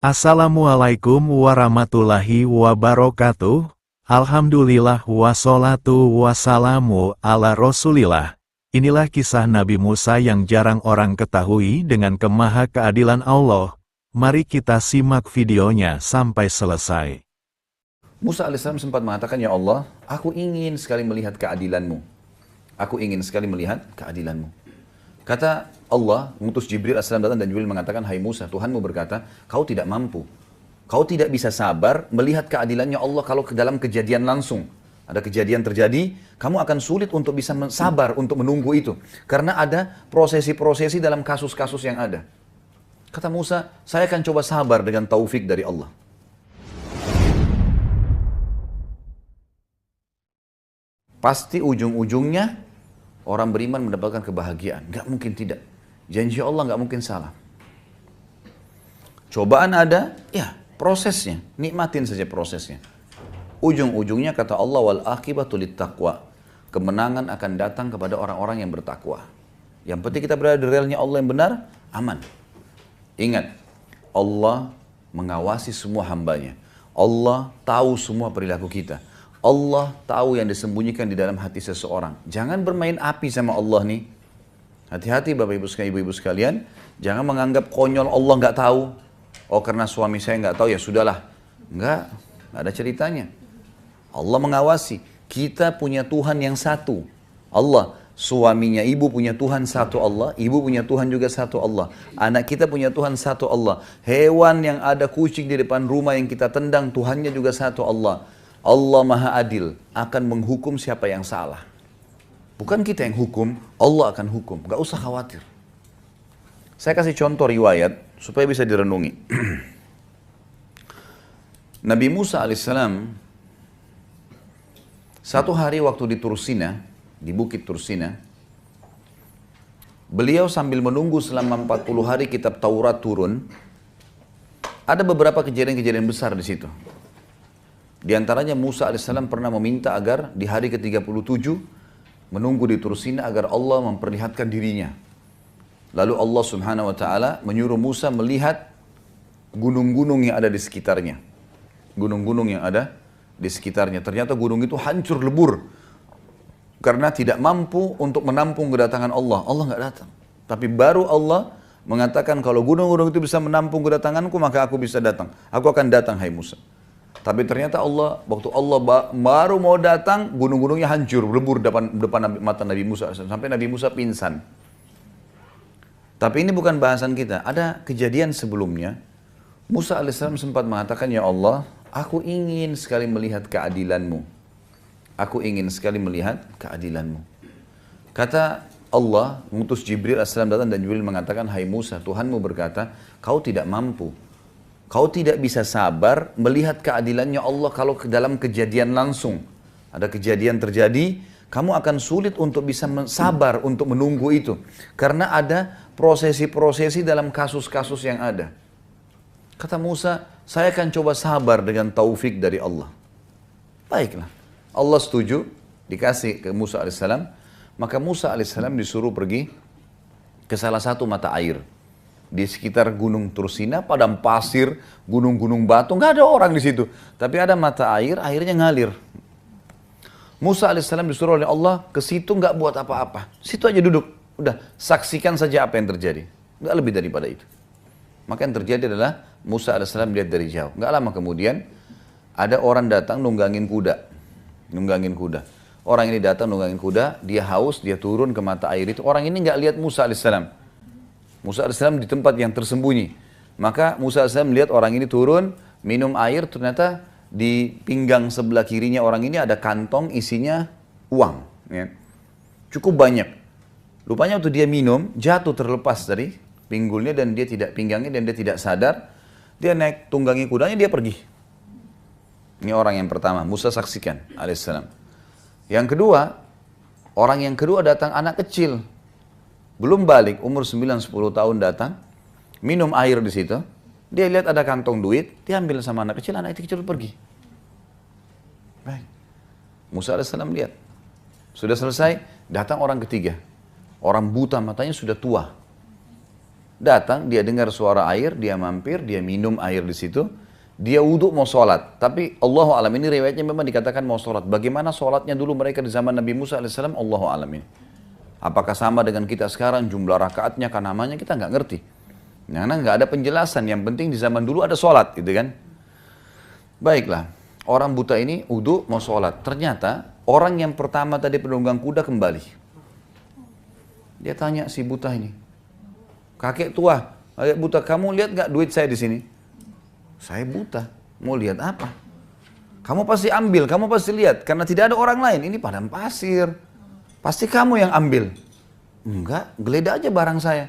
Assalamualaikum warahmatullahi wabarakatuh. Alhamdulillah wassalatu wassalamu ala rasulillah. Inilah kisah Nabi Musa yang jarang orang ketahui dengan kemaha keadilan Allah. Mari kita simak videonya sampai selesai. Musa alaihissalam sempat mengatakan, "Ya Allah, aku ingin sekali melihat keadilanmu. Aku ingin sekali melihat keadilanmu." Kata Allah, mengutus Jibril alaihissalam datang dan Jibril mengatakan, "Hai Musa, Tuhanmu berkata, kau tidak mampu. Kau tidak bisa sabar melihat keadilannya Allah kalau ke dalam kejadian langsung. Ada kejadian terjadi, kamu akan sulit untuk bisa sabar untuk menunggu itu. Karena ada prosesi-prosesi dalam kasus-kasus yang ada." Kata Musa, "Saya akan coba sabar dengan taufik dari Allah." Pasti ujung-ujungnya orang beriman mendapatkan kebahagiaan. Gak mungkin tidak. Janji Allah gak mungkin salah. Cobaan ada, ya prosesnya. Nikmatin saja prosesnya. Ujung-ujungnya kata Allah, wal akibatu littaqwa. Kemenangan akan datang kepada orang-orang yang bertakwa. Yang penting kita berada di relnya Allah yang benar, aman. Ingat, Allah mengawasi semua hambanya. Allah tahu semua perilaku kita. Allah tahu yang disembunyikan di dalam hati seseorang. Jangan bermain api sama Allah nih. Hati-hati Bapak Ibu sekalian. Jangan menganggap konyol Allah nggak tahu. Oh karena suami saya nggak tahu ya sudahlah. Nggak ada ceritanya. Allah mengawasi. Kita punya Tuhan yang satu. Allah. Suaminya ibu punya Tuhan satu Allah. Ibu punya Tuhan juga satu Allah. Anak kita punya Tuhan satu Allah. Hewan yang ada kucing di depan rumah yang kita tendang Tuhannya juga satu Allah. Allah Maha Adil akan menghukum siapa yang salah. Bukan kita yang hukum, Allah akan hukum. Gak usah khawatir. Saya kasih contoh riwayat supaya bisa direnungi. Nabi Musa alaihissalam satu hari waktu di Tursina, di bukit Tursina, beliau sambil menunggu selama 40 hari kitab Taurat turun. Ada beberapa kejadian-kejadian besar di situ. Di antaranya Musa alaihissalam pernah meminta agar di hari ke-37 menunggu di Tursina agar Allah memperlihatkan dirinya. Lalu Allah subhanahu wa ta'ala menyuruh Musa melihat gunung-gunung yang ada di sekitarnya. Gunung-gunung yang ada di sekitarnya. Ternyata gunung itu hancur lebur. Karena tidak mampu untuk menampung kedatangan Allah. Allah nggak datang. Tapi baru Allah mengatakan kalau gunung-gunung itu bisa menampung kedatanganku maka aku bisa datang. Aku akan datang hai Musa. Tapi ternyata Allah, waktu Allah baru mau datang, gunung-gunungnya hancur, lebur depan mata Nabi Musa. Sampai Nabi Musa pingsan. Tapi ini bukan bahasan kita. Ada kejadian sebelumnya. Musa alaihissalam sempat mengatakan, "Ya Allah, aku ingin sekali melihat keadilanmu. Aku ingin sekali melihat keadilanmu." Kata Allah, mengutus Jibril alaihissalam datang dan Jibril mengatakan, "Hai Musa, Tuhanmu berkata, kau tidak mampu. Kau tidak bisa sabar melihat keadilannya Allah kalau ke dalam kejadian langsung. Ada kejadian terjadi, kamu akan sulit untuk bisa sabar untuk menunggu itu. Karena ada prosesi-prosesi dalam kasus-kasus yang ada." Kata Musa, "Saya akan coba sabar dengan taufik dari Allah." Baiklah. Allah setuju, dikasih ke Musa alaihissalam. Maka Musa alaihissalam disuruh pergi ke salah satu mata air. Di sekitar gunung Tursina, padang pasir, gunung-gunung batu, nggak ada orang di situ. Tapi ada mata air, airnya ngalir. Musa alaihissalam disuruh oleh Allah ke situ nggak buat apa-apa. Situ aja duduk, udah saksikan saja apa yang terjadi. Nggak lebih daripada itu. Maka yang terjadi adalah Musa alaihissalam lihat dari jauh. Nggak lama kemudian ada orang datang nunggangin kuda. Orang ini datang nunggangin kuda, dia haus, dia turun ke mata air itu. Orang ini nggak lihat Musa alaihissalam. Musa AS di tempat yang tersembunyi. Maka Musa AS melihat orang ini turun, minum air, ternyata di pinggang sebelah kirinya orang ini ada kantong isinya uang. Ya. Cukup banyak. Rupanya waktu dia minum, jatuh terlepas dari pinggulnya dan dia tidak pinggangnya dan dia tidak sadar. Dia naik tunggangi kudanya, dia pergi. Ini orang yang pertama, Musa saksikan alaihissalam. Yang kedua, orang yang kedua datang anak kecil. Belum balik, umur 9-10 tahun datang, minum air di situ. Dia lihat ada kantong duit, dia ambil sama anak itu kecil pergi. Baik. Musa alaihissalam lihat. Sudah selesai, datang orang ketiga. Orang buta matanya sudah tua. Datang, dia dengar suara air, dia mampir, dia minum air di situ. Dia wudhu mau sholat. Tapi Allahu alam, ini riwayatnya memang dikatakan mau sholat. Bagaimana sholatnya dulu mereka di zaman Nabi Musa alaihissalam, Allahu alam ini. Apakah sama dengan kita sekarang, jumlah rakaatnya, kan namanya kita nggak ngerti. Karena nggak ada penjelasan, yang penting di zaman dulu ada sholat gitu kan. Baiklah, orang buta ini wudhu mau sholat. Ternyata orang yang pertama tadi penunggang kuda kembali. Dia tanya si buta ini, kakek tua, kakek buta, kamu lihat nggak duit saya di sini? Saya buta, mau lihat apa? Kamu pasti ambil, kamu pasti lihat, karena tidak ada orang lain. Ini padang pasir, pasti kamu yang ambil. Enggak, geledah aja barang saya.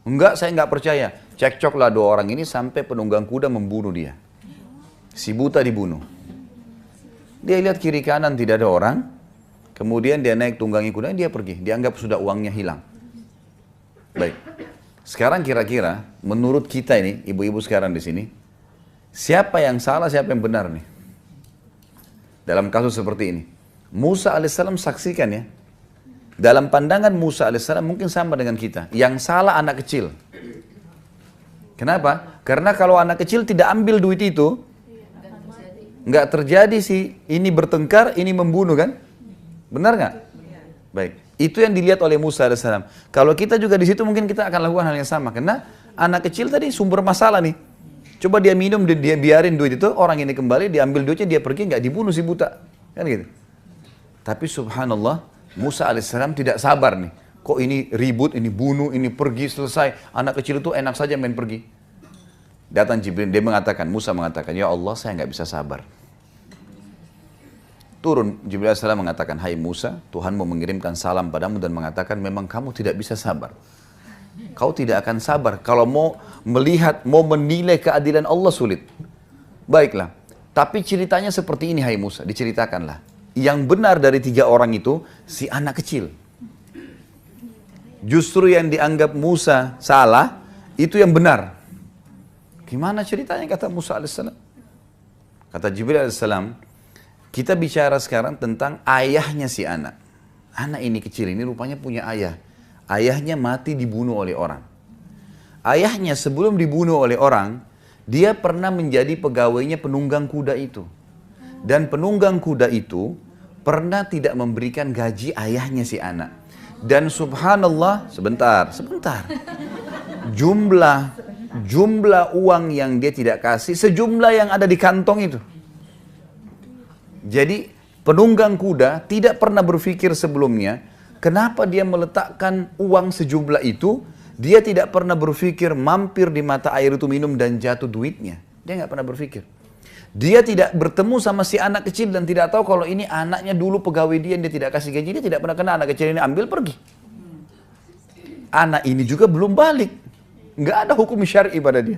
Enggak, saya nggak percaya. Cekcoklah dua orang ini sampai penunggang kuda membunuh dia. Si buta dibunuh. Dia lihat kiri kanan tidak ada orang, kemudian dia naik tunggangi kuda, dia pergi. Dianggap sudah uangnya hilang. Baik. Sekarang kira-kira menurut kita ini, ibu-ibu sekarang di sini, siapa yang salah, siapa yang benar nih? Dalam kasus seperti ini. Musa alaihissalam saksikan ya. Dalam pandangan Musa alaihissalam mungkin sama dengan kita. Yang salah anak kecil. Kenapa? Karena kalau anak kecil tidak ambil duit itu, nggak terjadi sih ini bertengkar, ini membunuh kan? Benar nggak? Baik. Itu yang dilihat oleh Musa alaihissalam. Kalau kita juga di situ mungkin kita akan lakukan hal yang sama. Karena anak kecil tadi sumber masalah nih. Coba dia minum, dia biarin duit itu, orang ini kembali, diambil duitnya, dia pergi, nggak dibunuh si buta. Kan gitu. Tapi subhanallah, Musa alaihissalam tidak sabar nih. Kok ini ribut, ini bunuh, ini pergi, selesai. Anak kecil itu enak saja main pergi. Datang Jibril, dia mengatakan, Musa mengatakan, ya Allah saya nggak bisa sabar. Turun, Jibril alaihissalam mengatakan, hai Musa, Tuhanmu mengirimkan salam padamu dan mengatakan, memang kamu tidak bisa sabar. Kau tidak akan sabar. Kalau mau melihat, mau menilai keadilan Allah sulit. Baiklah. Tapi ceritanya seperti ini, hai Musa, diceritakanlah. Yang benar dari 3 orang itu, si anak kecil. Justru yang dianggap Musa salah, itu yang benar. Gimana ceritanya kata Musa alaihissalam? Kata Jibril alaihissalam, kita bicara sekarang tentang ayahnya si anak. Anak ini kecil, ini rupanya punya ayah. Ayahnya mati dibunuh oleh orang. Ayahnya sebelum dibunuh oleh orang, dia pernah menjadi pegawainya penunggang kuda itu. Dan penunggang kuda itu pernah tidak memberikan gaji ayahnya si anak. Dan subhanallah, sebentar. Jumlah uang yang dia tidak kasih, sejumlah yang ada di kantong itu. Jadi penunggang kuda tidak pernah berpikir sebelumnya, kenapa dia meletakkan uang sejumlah itu, dia tidak pernah berpikir mampir di mata air itu minum dan jatuh duitnya. Dia nggak pernah berpikir. Dia tidak bertemu sama si anak kecil dan tidak tahu kalau ini anaknya dulu pegawai dia tidak kasih gaji, dia tidak pernah kena anak kecil ini ambil pergi. Anak ini juga belum balik. Nggak ada hukum syar'i pada dia.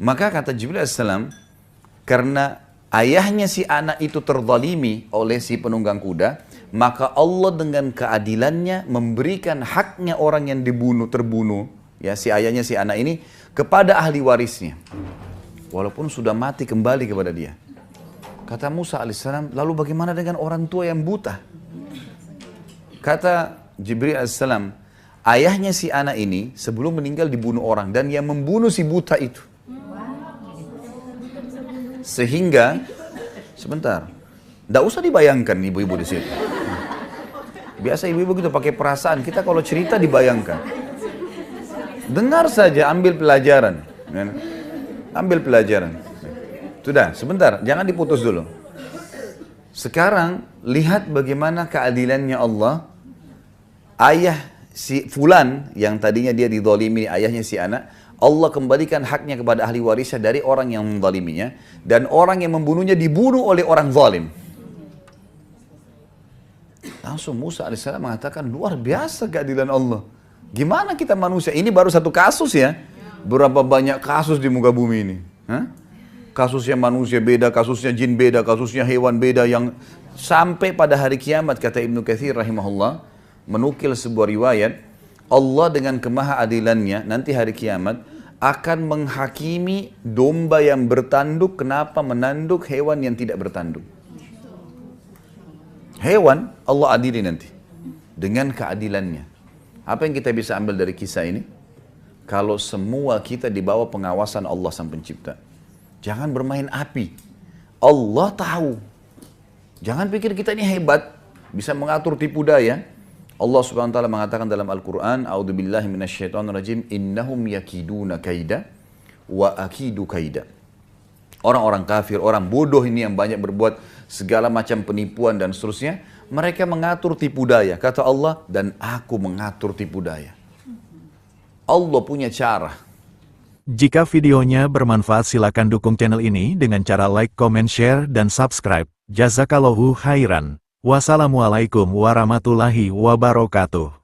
Maka kata Jibril alaihissalam, karena ayahnya si anak itu terzalimi oleh si penunggang kuda, maka Allah dengan keadilannya memberikan haknya orang yang terbunuh, ya si ayahnya si anak ini, kepada ahli warisnya. Walaupun sudah mati kembali kepada dia. Kata Musa alaihissalam, lalu bagaimana dengan orang tua yang buta? Kata Jibril alaihissalam, ayahnya si anak ini sebelum meninggal dibunuh orang dan yang membunuh si buta itu. Sehingga, sebentar, tidak usah dibayangkan ibu-ibu di situ. Biasa ibu-ibu kita pakai perasaan, kita kalau cerita dibayangkan. Dengar saja, ambil pelajaran. Ambil pelajaran. Sudah, sebentar, jangan diputus dulu. Sekarang, lihat bagaimana keadilannya Allah. Ayah si Fulan, yang tadinya dia dizalimi, ayahnya si anak, Allah kembalikan haknya kepada ahli warisnya dari orang yang menzaliminya, dan orang yang membunuhnya dibunuh oleh orang zalim. Langsung Musa alaihissalam mengatakan, luar biasa keadilan Allah. Gimana kita manusia? Ini baru satu kasus ya. Berapa banyak kasus di muka bumi ini? Kasusnya manusia beda, kasusnya jin beda, kasusnya hewan beda, yang sampai pada hari kiamat, kata Ibnu Katsir rahimahullah, menukil sebuah riwayat, Allah dengan kemahaadilannya nanti hari kiamat akan menghakimi domba yang bertanduk kenapa menanduk hewan yang tidak bertanduk. Hewan Allah adili nanti dengan keadilannya. Apa yang kita bisa ambil dari kisah ini? kalau semua kita di bawah pengawasan Allah Sang Pencipta. Jangan bermain api. Allah tahu. Jangan pikir kita ini hebat, bisa mengatur tipu daya. Allah Subhanahu wa taala mengatakan dalam Al-Qur'an, "A'udzubillahi minasyaitonirrajim, innahum yakiduna kaida wa akidu kaida." Orang-orang kafir, orang bodoh ini yang banyak berbuat segala macam penipuan dan seterusnya, mereka mengatur tipu daya. Kata Allah, dan aku mengatur tipu daya. Allah punya cara. Jika videonya bermanfaat silakan dukung channel ini dengan cara like, comment, share, dan subscribe. Jazakallahu khairan. Wassalamualaikum warahmatullahi wabarakatuh.